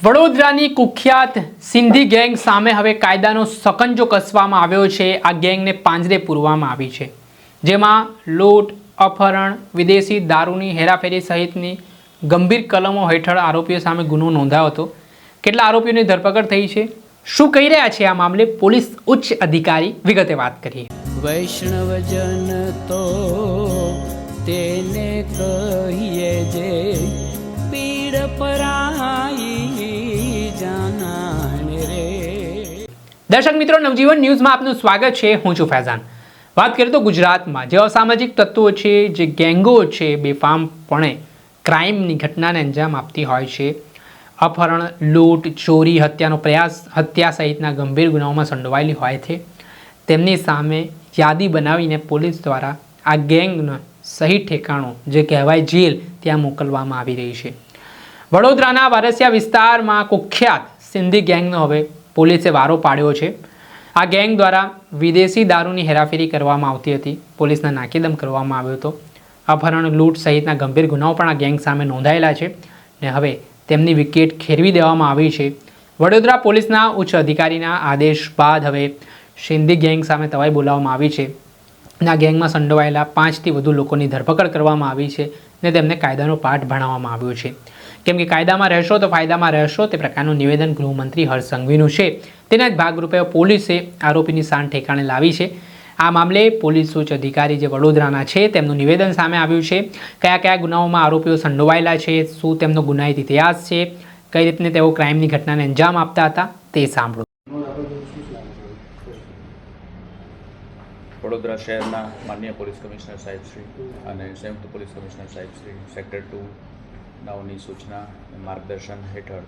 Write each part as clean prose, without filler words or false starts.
વડોદરાની કુખ્યાત સિંધી ગેંગ સામે હવે કાયદાનો સકંજો કસવામાં આવ્યો છે। આ ગેંગને પાંજરે પૂરવામાં આવી છે, જેમાં લૂંટ, અપહરણ, વિદેશી દારૂની હેરાફેરી સહિતની ગંભીર કલમો હેઠળ આરોપીઓ સામે ગુનો નોંધાયો હતો। કેટલા આરોપીઓની ધરપકડ થઈ છે, શું કહી રહ્યા છે આ મામલે પોલીસ ઉચ્ચ અધિકારી, વિગતે વાત કરીએ। વૈષ્ણવજન તો તેને કહીએ જે પીડ પરાઈ જાનાને રે। દર્શક મિત્રો, નવજીવન ન્યૂઝમાં આપનું સ્વાગત છે। હું છું ફૈઝાન। વાત કરીએ તો ગુજરાતમાં જે અસામાજિક તત્વો છે, જે ગેંગો છે, બેફામપણે ક્રાઇમની ઘટનાને અંજામ આપતી હોય છે, અપહરણ, લૂંટ, ચોરી, હત્યાનો પ્રયાસ, હત્યા સહિતના ગંભીર ગુનાઓમાં સંડોવાયેલી હોય છે, તેમની સામે યાદી બનાવીને પોલીસ દ્વારા આ ગેંગનો સહી ઠેકાણો જે કહેવાય જેલ ત્યાં મોકલવામાં આવી રહી છે। વડોદરાના વારસિયા વિસ્તારમાં કુખ્યાત સિંધી ગેંગનો હવે પોલીસે વારો પાડ્યો છે। આ ગેંગ દ્વારા વિદેશી દારૂની હેરાફેરી કરવામાં આવતી હતી, પોલીસના નાકેદમ કરવામાં આવ્યો હતો। અપહરણ, લૂંટ સહિતના ગંભીર ગુનાઓ પણ આ ગેંગ સામે નોંધાયેલા છે ને હવે તેમની વિકેટ ખેરવી દેવામાં આવી છે। વડોદરા પોલીસના ઉચ્ચ અધિકારીના આદેશ બાદ હવે સિંધી ગેંગ સામે તવાઈ બોલાવવામાં આવી છે અને આ ગેંગમાં સંડોવાયેલા 5થી વધુ લોકોની ધરપકડ કરવામાં આવી છે ને તેમને કાયદાનો પાઠ ભણાવવામાં આવ્યો છે। કેમ કે કાયદામાં રહેશો તો ફાયદામાં રહેશો તે પ્રકારનું નિવેદન ગૃહમંત્રી હર્ષ સંઘવીનું છે। તેના જ ભાગરૂપે પોલીસે આરોપીની શાન ઠેકાણે લાવી છે। આ મામલે પોલીસ ઉચ્ચ અધિકારી જે વડોદરાના છે તેમનું નિવેદન સામે આવ્યું છે। કયા કયા ગુનાઓમાં આરોપીઓ સંડોવાયેલા છે, શું તેમનો ગુનાહિત ઇતિહાસ છે, કઈ રીતે તેઓ ક્રાઇમની ઘટનાને અંજામ આપતા હતા, તે સાંભળો। વડોદરા શહેરના માનનીય પોલીસ કમિશનર સાહેબશ્રી અને સંયુક્ત પોલીસ કમિશનર સાહેબશ્રી સેક્ટર 2 નાઓની સૂચના અને માર્ગદર્શન હેઠળ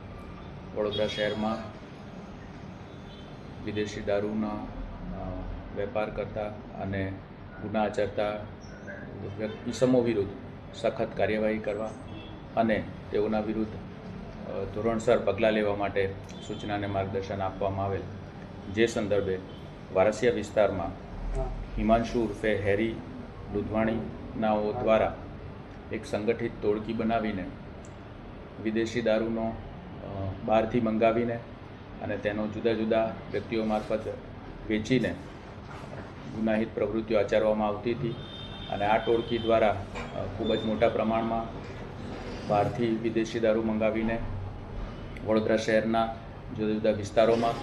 વડોદરા શહેરમાં વિદેશી દારૂના વેપાર કરતા અને ગુના આચરતા ઇસમો વિરુદ્ધ સખત કાર્યવાહી કરવા અને તેઓના વિરુદ્ધ ધોરણસર પગલાં લેવા માટે સૂચના અને માર્ગદર્શન આપવામાં આવેલ। જે સંદર્ભે વારસિયા વિસ્તારમાં હિમાંશુ ઉર્ફે હેરી લુધવાણીનાઓ દ્વારા એક સંગઠિત ટોળકી બનાવીને વિદેશી દારૂનો બહારથી મંગાવીને અને તેનો જુદા જુદા વ્યક્તિઓ મારફત વેચીને ગુનાહિત પ્રવૃત્તિઓ આચરવામાં આવતી હતી અને આ ટોળકી દ્વારા ખૂબ જ મોટા પ્રમાણમાં બહારથી વિદેશી દારૂ મંગાવીને વડોદરા શહેરના જુદા જુદા વિસ્તારોમાં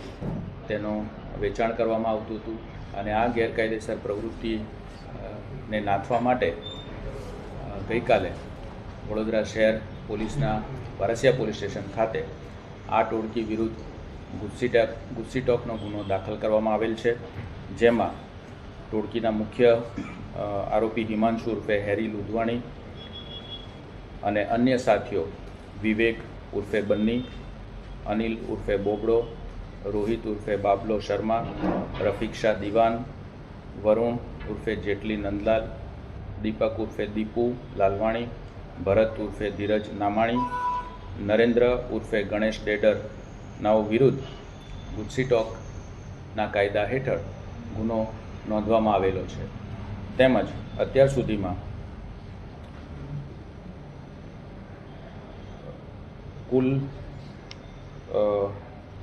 તેનું વેચાણ કરવામાં આવતું હતું અને આ ગેરકાયદેસર પ્રવૃત્તિને નાથવા માટે ગઈકાલે વડોદરા શહેર પોલીસના વારસિયા પોલીસ સ્ટેશન ખાતે આ ટોળકી વિરુદ્ધ ગુસ્સીટોકનો ગુનો દાખલ કરવામાં આવેલ છે, જેમાં ટોળકીના મુખ્ય આરોપી હિમાંશુ ઉર્ફે હેરી લુધવાણી અને અન્ય સાથીઓ વિવેક ઉર્ફે બન્ની, અનિલ ઉર્ફે બોબડો, રોહિત ઉર્ફે બાબલો શર્મા, રફીક શાહ દિવાન, વરુણ ઉર્ફે જેટલી નંદલાલ, દીપક ઉર્ફે દીપુ લાલવાણી, ભરત ઉર્ફે ધીરજ નામાણી, નરેન્દ્ર ઉર્ફે ગણેશ ડેડર નાઓ વિરુદ્ધ ગુસ્સીટોકના કાયદા હેઠળ ગુનો નોંધવામાં આવેલો છે। તેમજ અત્યાર સુધીમાં કુલ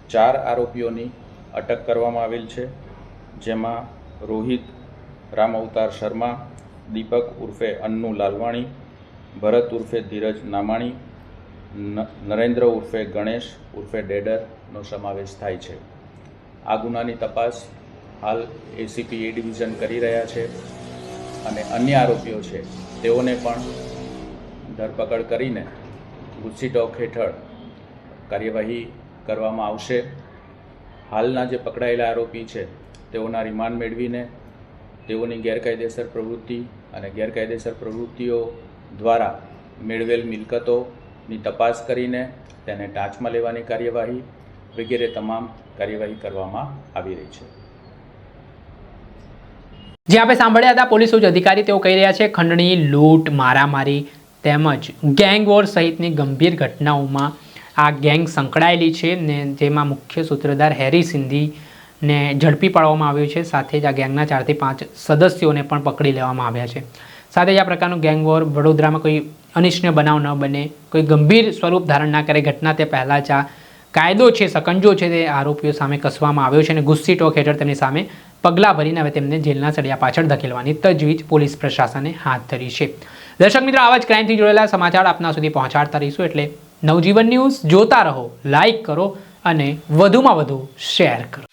4 આરોપીઓની અટક કરવામાં આવેલ છે, જેમાં રોહિત રામ અવતાર શર્મા, દીપક ઉર્ફે અન્નુ લાલવાણી, ભરત ઉર્ફે ધીરજ નામાણી, નરેન્દ્ર ઉર્ફે ગણેશ ઉર્ફે ડેડરનો સમાવેશ થાય છે। આ ગુનાની તપાસ હાલ એસીપી એ ડિવિઝન કરી રહ્યા છે અને અન્ય આરોપીઓ છે તેઓને પણ ધરપકડ કરીને ગુસ્સીટોક હેઠળ કાર્યવાહી કરવામાં આવશે। હાલના જે પકડાયેલા આરોપી છે તેઓના રિમાન્ડ મેળવીને તેઓની ગેરકાયદેસર પ્રવૃત્તિ અને ગેરકાયદેસર પ્રવૃત્તિઓ દ્વારા મેળવેલ મિલકતોની તપાસ કરીને તેને ટાંચમાં લેવાની કાર્યવાહી વગેરે તમામ કાર્યવાહી કરવામાં આવી રહી છે। જે આપણે સાંભળ્યા હતા પોલીસ ઉચ્ચ અધિકારી, તેઓ કહી રહ્યા છે ખંડણી, લૂંટ, મારામારી તેમજ ગેંગ વોર સહિતની ગંભીર ઘટનાઓમાં આ ગેંગ સંકળાયેલી છે ને જેમાં મુખ્ય સૂત્રધાર હેરી સિંધીને ઝડપી પાડવામાં આવ્યો છે। સાથે જ આ ગેંગના 4 થી 5 સદસ્યોને પણ પકડી લેવામાં આવ્યા છે। સાથે જ આ પ્રકારનું ગેંગ વોર વડોદરામાં કોઈ અનિચ્છનીય બનાવ ન બને, કોઈ ગંભીર સ્વરૂપ ધારણ ના કરે, ઘટના તે પહેલાં જ આ કાયદો છે, સકંજો છે તે આરોપીઓ સામે કસવામાં આવ્યો છે અને ગુસ્સી ટોક હેઠળ તેમની સામે પગલાં ભરીને હવે તેમને જેલના સળિયા પાછળ ધકેલવાની તજવીજ પોલીસ પ્રશાસને હાથ ધરી છે. દર્શક મિત્રો, આવા જ ક્રાઇમથી જોડાયેલા સમાચાર આપના સુધી પહોંચાડતા રહીશું, એટલે નવજીવન ન્યૂઝ જોતા રહો, લાઇક કરો અને વધુમાં વધુ શેર કરો.